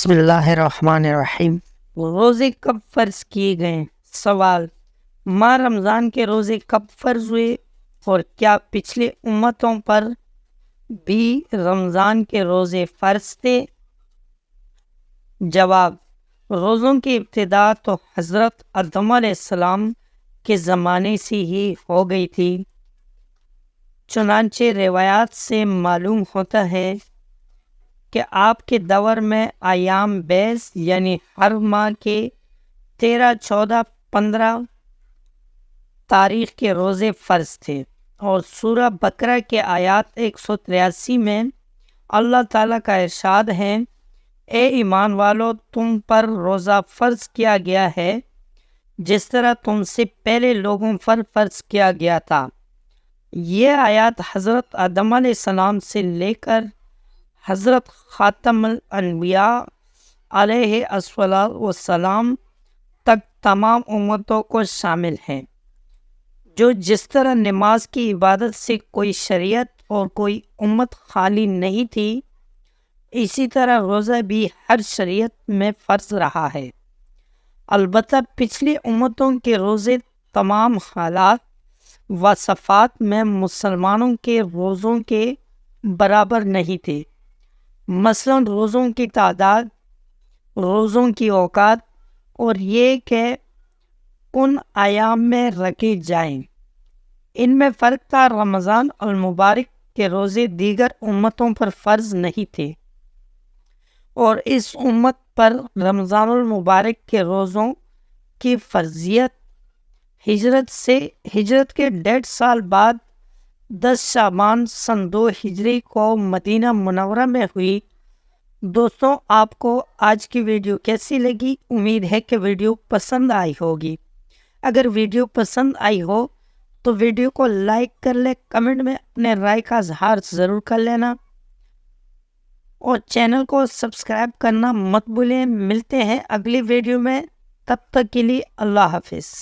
بسم اللہ الرحمن الرحیم۔ روزے کب فرض کیے گئے؟ سوال: ماہ رمضان کے روزے کب فرض ہوئے اور کیا پچھلے امتوں پر بھی رمضان کے روزے فرض تھے؟ جواب: روزوں کی ابتدا تو حضرت آدم علیہ السلام کے زمانے سے ہی ہو گئی تھی، چنانچہ روایات سے معلوم ہوتا ہے کہ آپ کے دور میں ایام بیض یعنی ہر ماہ کے 13، 14، 15 تاریخ کے روزے فرض تھے، اور سورہ بقرہ کے آیات 183 میں اللہ تعالیٰ کا ارشاد ہے: اے ایمان والو، تم پر روزہ فرض کیا گیا ہے جس طرح تم سے پہلے لوگوں پر فرض کیا گیا تھا۔ یہ آیات حضرت آدم علیہ السلام سے لے کر حضرت خاتم الانبیاء علیہ الصلوۃ والسلام تک تمام امتوں کو شامل ہیں۔ جو جس طرح نماز کی عبادت سے کوئی شریعت اور کوئی امت خالی نہیں تھی، اسی طرح روزہ بھی ہر شریعت میں فرض رہا ہے۔ البتہ پچھلی امتوں کے روزے تمام حالات و صفات میں مسلمانوں کے روزوں کے برابر نہیں تھے، مثلاً روزوں کی تعداد، روزوں کی اوقات، اور یہ کہ ان ایام میں رکھے جائیں۔ ان میں فرق تھا۔ رمضان المبارک کے روزے دیگر امتوں پر فرض نہیں تھے، اور اس امت پر رمضان المبارک کے روزوں کی فرضیت ہجرت کے 1.5 سال بعد 10 شعبان سن 2 ہجری کو مدینہ منورہ میں ہوئی۔ دوستوں، آپ کو آج کی ویڈیو کیسی لگی؟ امید ہے کہ ویڈیو پسند آئی ہوگی۔ اگر ویڈیو پسند آئی ہو تو ویڈیو کو لائک کر لیں، کمنٹ میں اپنے رائے کا اظہار ضرور کر لینا، اور چینل کو سبسکرائب کرنا مت بھولیں۔ ملتے ہیں اگلی ویڈیو میں، تب تک کے لیے اللہ حافظ۔